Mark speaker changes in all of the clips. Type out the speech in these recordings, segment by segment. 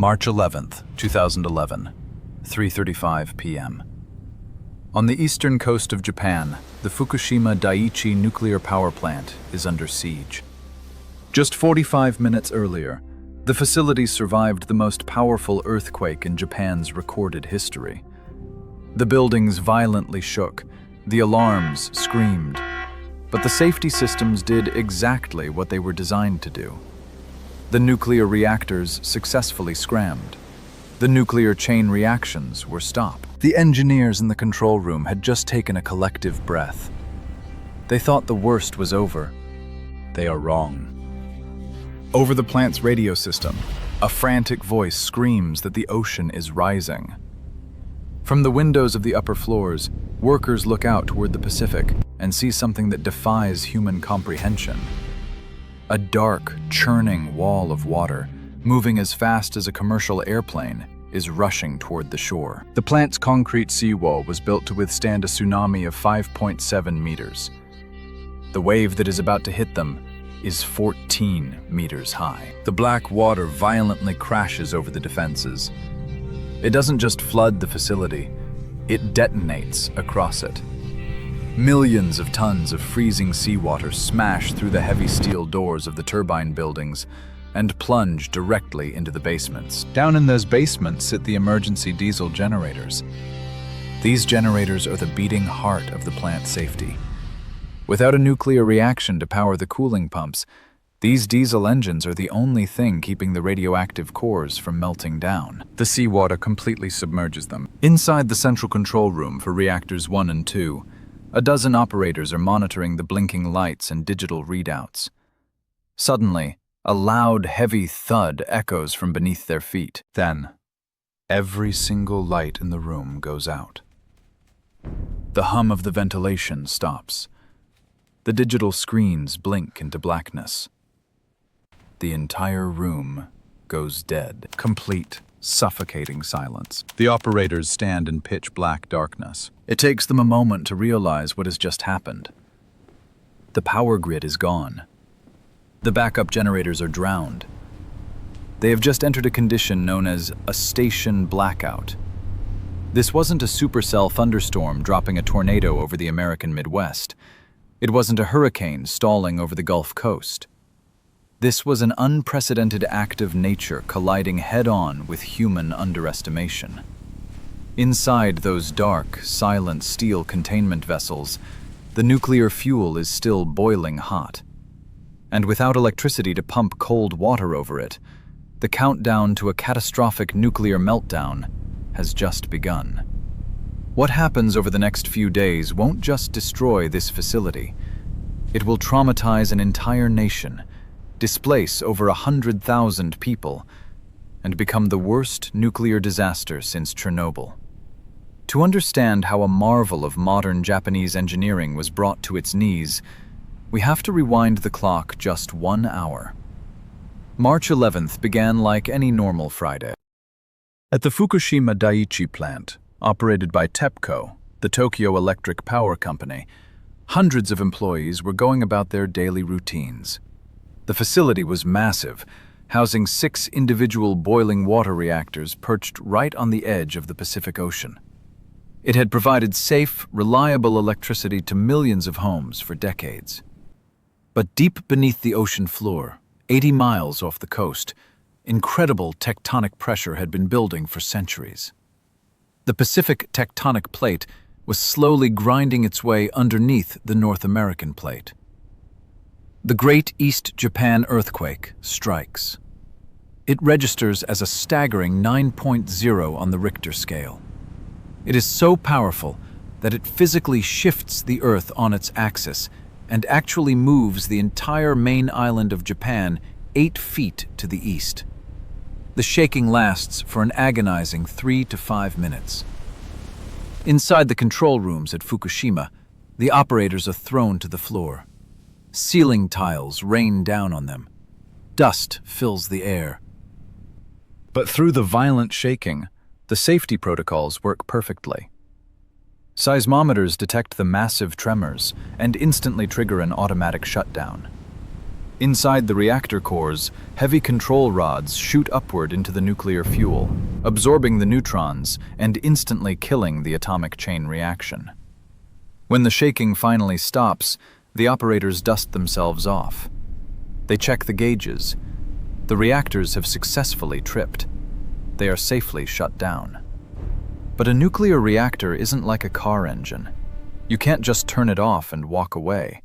Speaker 1: March 11th, 2011, 3:35 p.m. On the eastern coast of Japan, the Fukushima Daiichi nuclear power plant is under siege. Just 45 minutes earlier, the facility survived the most powerful earthquake in Japan's recorded history. The buildings violently shook, the alarms screamed, but the safety systems did exactly what they were designed to do. The nuclear reactors successfully scrammed. The nuclear chain reactions were stopped. The engineers in the control room had just taken a collective breath. They thought the worst was over. They are wrong. Over the plant's radio system, a frantic voice screams that the ocean is rising. From the windows of the upper floors, workers look out toward the Pacific and see something that defies human comprehension. A dark, churning wall of water, moving as fast as a commercial airplane, is rushing toward the shore. The plant's concrete seawall was built to withstand a tsunami of 5.7 meters. The wave that is about to hit them is 14 meters high. The black water violently crashes over the defenses. It doesn't just flood the facility, it detonates across it. Millions of tons of freezing seawater smash through the heavy steel doors of the turbine buildings and plunge directly into the basements. Down in those basements sit the emergency diesel generators. These generators are the beating heart of the plant's safety. Without a nuclear reaction to power the cooling pumps, these diesel engines are the only thing keeping the radioactive cores from melting down. The seawater completely submerges them. Inside the central control room for reactors 1 and 2, a dozen operators are monitoring the blinking lights and digital readouts. Suddenly, a loud, heavy thud echoes from beneath their feet. Then, every single light in the room goes out. The hum of the ventilation stops. The digital screens blink into blackness. The entire room goes dead. Complete, suffocating silence. The operators stand in pitch black darkness. It takes them a moment to realize what has just happened. The power grid is gone. The backup generators are drowned. They have just entered a condition known as a station blackout. This wasn't a supercell thunderstorm dropping a tornado over the American Midwest. It wasn't a hurricane stalling over the Gulf Coast. This was an unprecedented act of nature colliding head-on with human underestimation. Inside those dark, silent steel containment vessels, the nuclear fuel is still boiling hot. And without electricity to pump cold water over it, the countdown to a catastrophic nuclear meltdown has just begun. What happens over the next few days won't just destroy this facility. It will traumatize an entire nation, displace over 100,000 people, and become the worst nuclear disaster since Chernobyl. To understand how a marvel of modern Japanese engineering was brought to its knees, we have to rewind the clock just 1 hour. March 11th began like any normal Friday. At the Fukushima Daiichi plant, operated by TEPCO, the Tokyo Electric Power Company, hundreds of employees were going about their daily routines. The facility was massive, housing 6 individual boiling water reactors perched right on the edge of the Pacific Ocean. It had provided safe, reliable electricity to millions of homes for decades. But deep beneath the ocean floor, 80 miles off the coast, incredible tectonic pressure had been building for centuries. The Pacific tectonic plate was slowly grinding its way underneath the North American plate. The Great East Japan Earthquake strikes. It registers as a staggering 9.0 on the Richter scale. It is so powerful that it physically shifts the Earth on its axis and actually moves the entire main island of Japan 8 feet to the east. The shaking lasts for an agonizing 3 to 5 minutes. Inside the control rooms at Fukushima, the operators are thrown to the floor. Ceiling tiles rain down on them. Dust fills the air. But through the violent shaking, the safety protocols work perfectly. Seismometers detect the massive tremors and instantly trigger an automatic shutdown. Inside the reactor cores, heavy control rods shoot upward into the nuclear fuel, absorbing the neutrons and instantly killing the atomic chain reaction. When the shaking finally stops, the operators dust themselves off. They check the gauges. The reactors have successfully tripped. They are safely shut down. But a nuclear reactor isn't like a car engine. You can't just turn it off and walk away.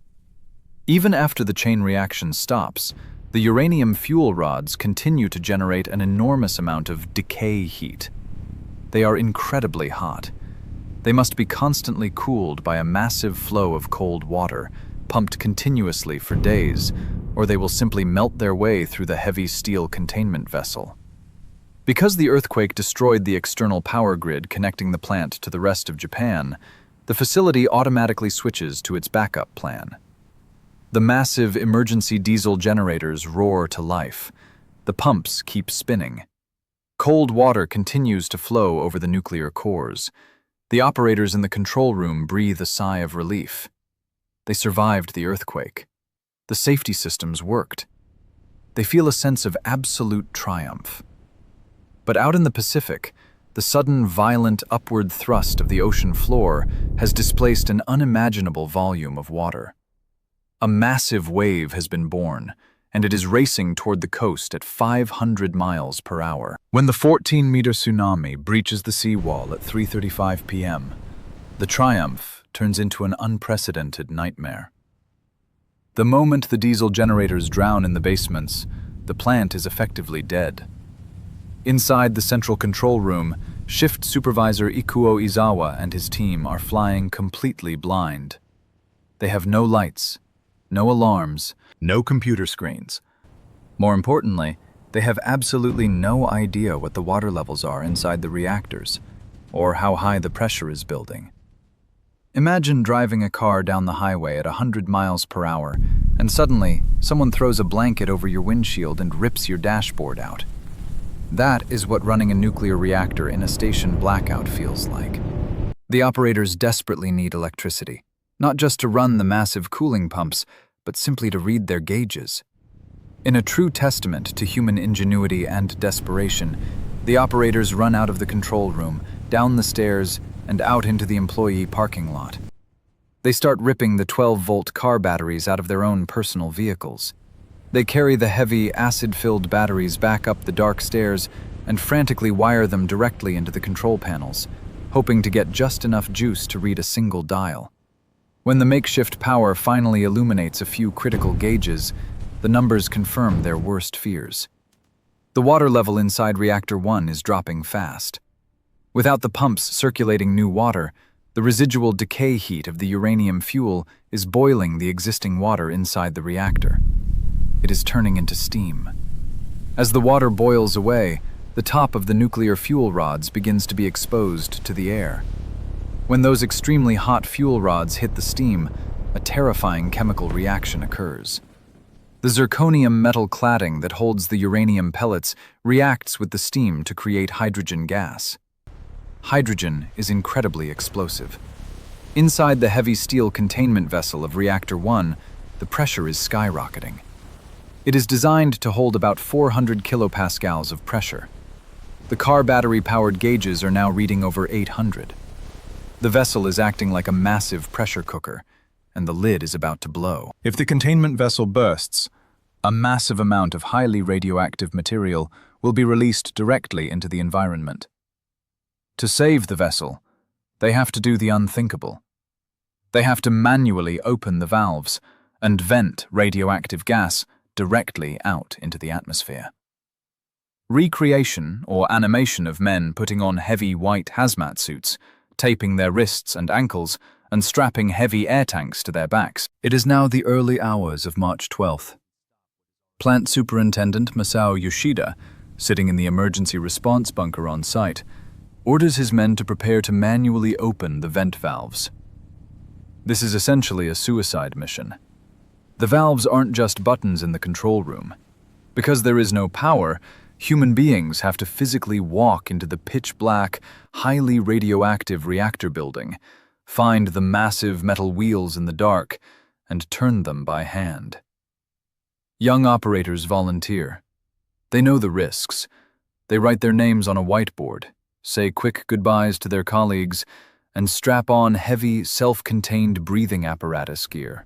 Speaker 1: Even after the chain reaction stops, the uranium fuel rods continue to generate an enormous amount of decay heat. They are incredibly hot. They must be constantly cooled by a massive flow of cold water, pumped continuously for days, or they will simply melt their way through the heavy steel containment vessel. Because the earthquake destroyed the external power grid connecting the plant to the rest of Japan, the facility automatically switches to its backup plan. The massive emergency diesel generators roar to life. The pumps keep spinning. Cold water continues to flow over the nuclear cores. The operators in the control room breathe a sigh of relief. They survived the earthquake. The safety systems worked. They feel a sense of absolute triumph. But out in the Pacific, the sudden violent upward thrust of the ocean floor has displaced an unimaginable volume of water. A massive wave has been born, and it is racing toward the coast at 500 miles per hour. When the 14-meter tsunami breaches the seawall at 3:35 p.m., the triumph turns into an unprecedented nightmare. The moment the diesel generators drown in the basements, the plant is effectively dead. Inside the central control room, Shift Supervisor Ikuo Izawa and his team are flying completely blind. They have no lights, no alarms, no computer screens. More importantly, they have absolutely no idea what the water levels are inside the reactors, or how high the pressure is building. Imagine driving a car down the highway at 100 miles per hour, and suddenly someone throws a blanket over your windshield and rips your dashboard out. That is what running a nuclear reactor in a station blackout feels like. The operators desperately need electricity, not just to run the massive cooling pumps, but simply to read their gauges. In a true testament to human ingenuity and desperation, the operators run out of the control room, down the stairs, and out into the employee parking lot. They start ripping the 12-volt car batteries out of their own personal vehicles. They carry the heavy, acid-filled batteries back up the dark stairs and frantically wire them directly into the control panels, hoping to get just enough juice to read a single dial. When the makeshift power finally illuminates a few critical gauges, the numbers confirm their worst fears. The water level inside Reactor 1 is dropping fast. Without the pumps circulating new water, the residual decay heat of the uranium fuel is boiling the existing water inside the reactor. It is turning into steam. As the water boils away, the top of the nuclear fuel rods begins to be exposed to the air. When those extremely hot fuel rods hit the steam, a terrifying chemical reaction occurs. The zirconium metal cladding that holds the uranium pellets reacts with the steam to create hydrogen gas. Hydrogen is incredibly explosive. Inside the heavy steel containment vessel of Reactor 1, the pressure is skyrocketing. It is designed to hold about 400 kilopascals of pressure. The car battery-powered gauges are now reading over 800. The vessel is acting like a massive pressure cooker, and the lid is about to blow. If the containment vessel bursts, a massive amount of highly radioactive material will be released directly into the environment. To save the vessel, they have to do the unthinkable. They have to manually open the valves and vent radioactive gas directly out into the atmosphere. Recreation or animation of men putting on heavy white hazmat suits, taping their wrists and ankles, and strapping heavy air tanks to their backs. It is now the early hours of March 12th. Plant Superintendent Masao Yoshida, sitting in the emergency response bunker on site, orders his men to prepare to manually open the vent valves. This is essentially a suicide mission. The valves aren't just buttons in the control room. Because there is no power, human beings have to physically walk into the pitch-black, highly radioactive reactor building, find the massive metal wheels in the dark, and turn them by hand. Young operators volunteer. They know the risks. They write their names on a whiteboard, say quick goodbyes to their colleagues, and strap on heavy, self-contained breathing apparatus gear.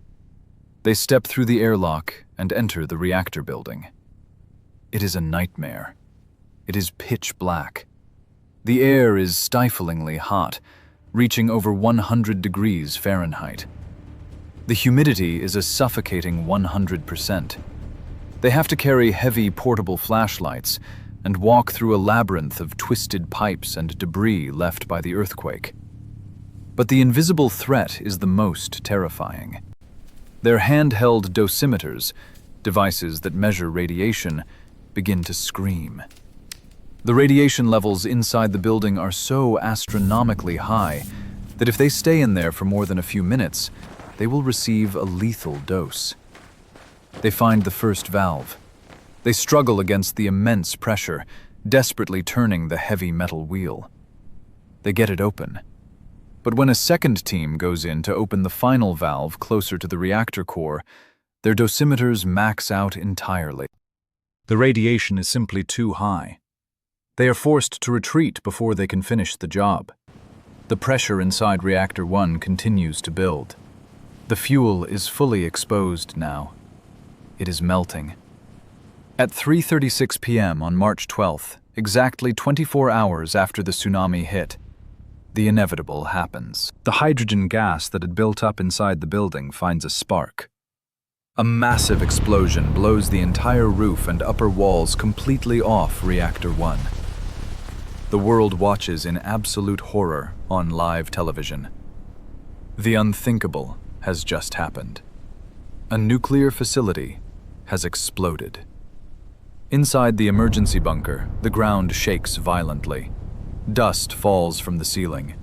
Speaker 1: They step through the airlock and enter the reactor building. It is a nightmare. It is pitch black. The air is stiflingly hot, reaching over 100 degrees Fahrenheit. The humidity is a suffocating 100%. They have to carry heavy portable flashlights and walk through a labyrinth of twisted pipes and debris left by the earthquake. But the invisible threat is the most terrifying. Their handheld dosimeters, devices that measure radiation, begin to scream. The radiation levels inside the building are so astronomically high that if they stay in there for more than a few minutes, they will receive a lethal dose. They find the first valve. They struggle against the immense pressure, desperately turning the heavy metal wheel. They get it open. But when a second team goes in to open the final valve closer to the reactor core, their dosimeters max out entirely. The radiation is simply too high. They are forced to retreat before they can finish the job. The pressure inside Reactor 1 continues to build. The fuel is fully exposed now. It is melting. At 3:36 p.m. on March 12th, exactly 24 hours after the tsunami hit, the inevitable happens. The hydrogen gas that had built up inside the building finds a spark. A massive explosion blows the entire roof and upper walls completely off Reactor 1. The world watches in absolute horror on live television. The unthinkable has just happened. A nuclear facility has exploded. Inside the emergency bunker, the ground shakes violently. Dust falls from the ceiling.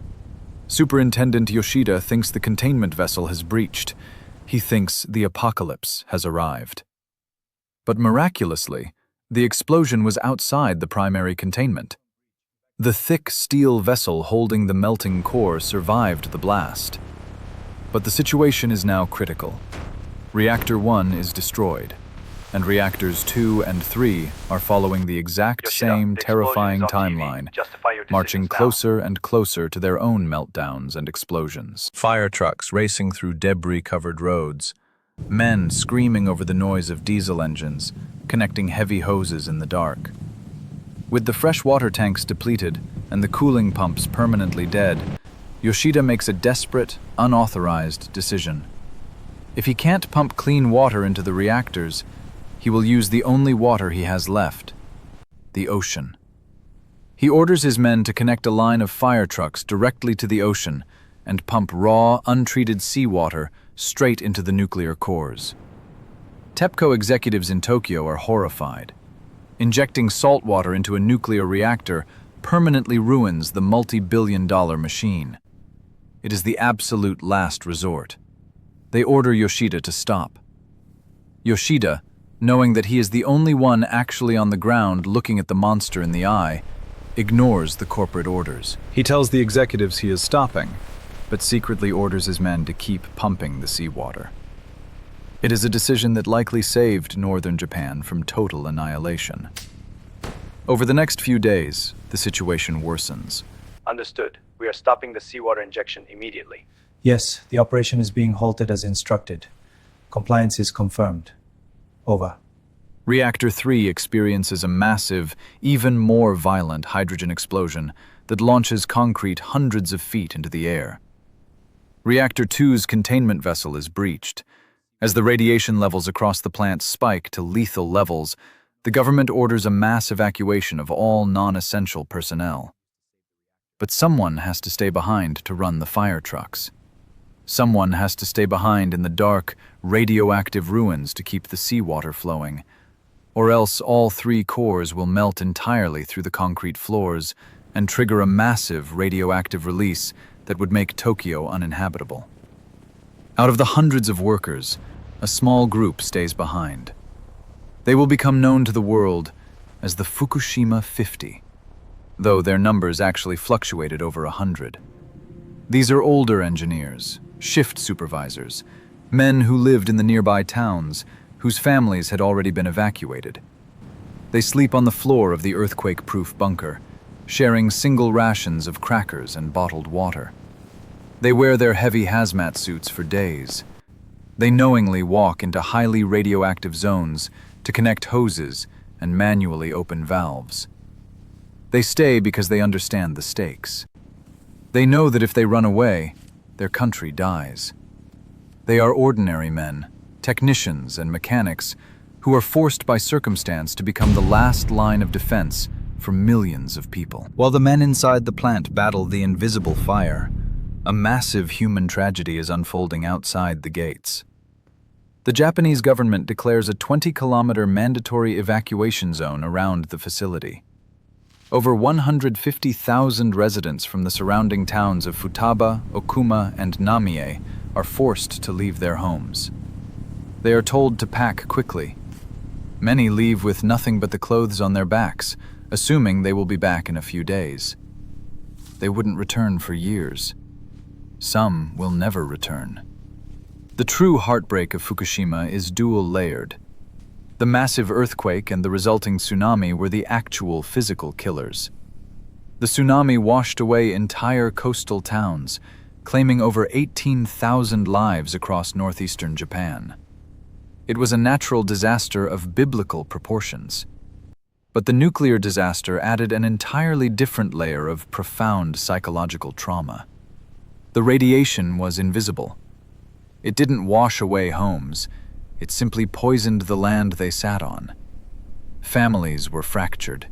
Speaker 1: Superintendent Yoshida thinks the containment vessel has breached. He thinks the apocalypse has arrived. But miraculously, the explosion was outside the primary containment. The thick steel vessel holding the melting core survived the blast. But the situation is now critical. Reactor 1 is destroyed, and reactors 2 and 3 are following the exact same terrifying timeline, marching closer and closer to their own meltdowns and explosions. Fire trucks racing through debris-covered roads, men screaming over the noise of diesel engines, connecting heavy hoses in the dark. With the fresh water tanks depleted and the cooling pumps permanently dead, Yoshida makes a desperate, unauthorized decision. If he can't pump clean water into the reactors, he will use the only water he has left, the ocean. He orders his men to connect a line of fire trucks directly to the ocean and pump raw, untreated seawater straight into the nuclear cores. TEPCO executives in Tokyo are horrified. Injecting salt water into a nuclear reactor permanently ruins the multi-billion-dollar machine. It is the absolute last resort. They order Yoshida to stop. Yoshida, knowing that he is the only one actually on the ground looking at the monster in the eye, ignores the corporate orders. He tells the executives he is stopping, but secretly orders his men to keep pumping the seawater. It is a decision that likely saved northern Japan from total annihilation. Over the next few days, the situation worsens.
Speaker 2: Understood. We are stopping the seawater injection immediately.
Speaker 3: Yes, the operation is being halted as instructed. Compliance is confirmed. Over.
Speaker 1: Reactor 3 experiences a massive, even more violent hydrogen explosion that launches concrete hundreds of feet into the air. Reactor 2's containment vessel is breached. As the radiation levels across the plant spike to lethal levels, the government orders a mass evacuation of all non-essential personnel. But someone has to stay behind to run the fire trucks. Someone has to stay behind in the dark, radioactive ruins to keep the seawater flowing, or else all 3 cores will melt entirely through the concrete floors and trigger a massive radioactive release that would make Tokyo uninhabitable. Out of the hundreds of workers, a small group stays behind. They will become known to the world as the Fukushima 50, though their numbers actually fluctuated over 100. These are older engineers, shift supervisors, men who lived in the nearby towns, whose families had already been evacuated. They sleep on the floor of the earthquake-proof bunker, sharing single rations of crackers and bottled water. They wear their heavy hazmat suits for days. They knowingly walk into highly radioactive zones to connect hoses and manually open valves. They stay because they understand the stakes. They know that if they run away, their country dies. They are ordinary men, technicians and mechanics who are forced by circumstance to become the last line of defense for millions of people. While the men inside the plant battle the invisible fire, a massive human tragedy is unfolding outside the gates. The Japanese government declares a 20-kilometer mandatory evacuation zone around the facility. Over 150,000 residents from the surrounding towns of Futaba, Okuma, and Namie are forced to leave their homes. They are told to pack quickly. Many leave with nothing but the clothes on their backs, assuming they will be back in a few days. They wouldn't return for years. Some will never return. The true heartbreak of Fukushima is dual-layered. The massive earthquake and the resulting tsunami were the actual physical killers. The tsunami washed away entire coastal towns, claiming over 18,000 lives across northeastern Japan. It was a natural disaster of biblical proportions. But the nuclear disaster added an entirely different layer of profound psychological trauma. The radiation was invisible. It didn't wash away homes. It simply poisoned the land they sat on. Families were fractured.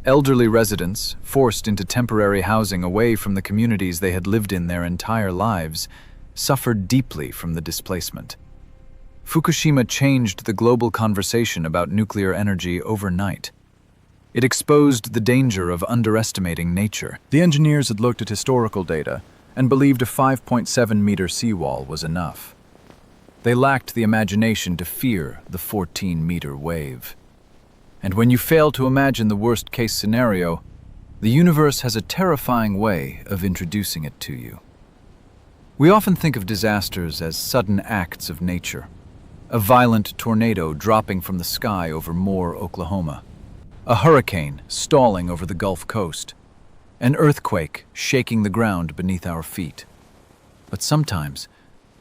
Speaker 1: Elderly residents, forced into temporary housing away from the communities they had lived in their entire lives, suffered deeply from the displacement. Fukushima changed the global conversation about nuclear energy overnight. It exposed the danger of underestimating nature. The engineers had looked at historical data and believed a 5.7-meter seawall was enough. They lacked the imagination to fear the 14-meter wave. And when you fail to imagine the worst-case scenario, the universe has a terrifying way of introducing it to you. We often think of disasters as sudden acts of nature. A violent tornado dropping from the sky over Moore, Oklahoma. A hurricane stalling over the Gulf Coast. An earthquake shaking the ground beneath our feet. But sometimes,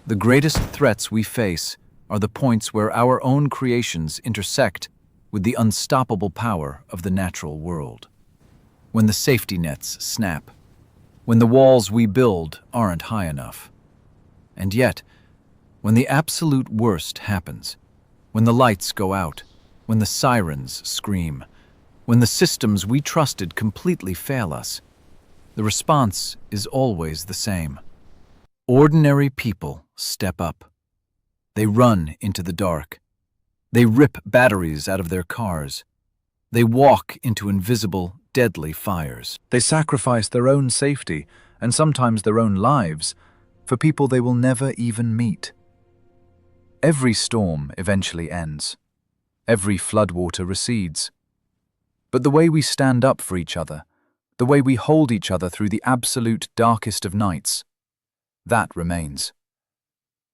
Speaker 1: the greatest threats we face are the points where our own creations intersect with the unstoppable power of the natural world. When the safety nets snap. When the walls we build aren't high enough. And yet, when the absolute worst happens, when the lights go out, when the sirens scream, when the systems we trusted completely fail us, the response is always the same. Ordinary people step up. They run into the dark. They rip batteries out of their cars. They walk into invisible, deadly fires. They sacrifice their own safety, and sometimes their own lives, for people they will never even meet. Every storm eventually ends. Every floodwater recedes. But the way we stand up for each other, the way we hold each other through the absolute darkest of nights, that remains.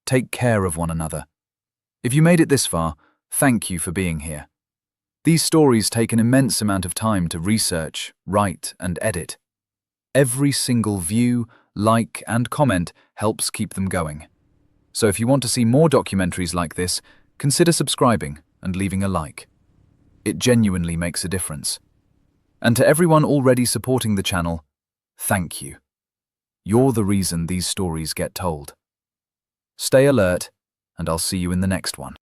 Speaker 1: Take care of one another. If you made it this far, thank you for being here. These stories take an immense amount of time to research, write, and edit. Every single view, like, and comment helps keep them going. So if you want to see more documentaries like this, consider subscribing and leaving a like. It genuinely makes a difference. And to everyone already supporting the channel, thank you. You're the reason these stories get told. Stay alert, and I'll see you in the next one.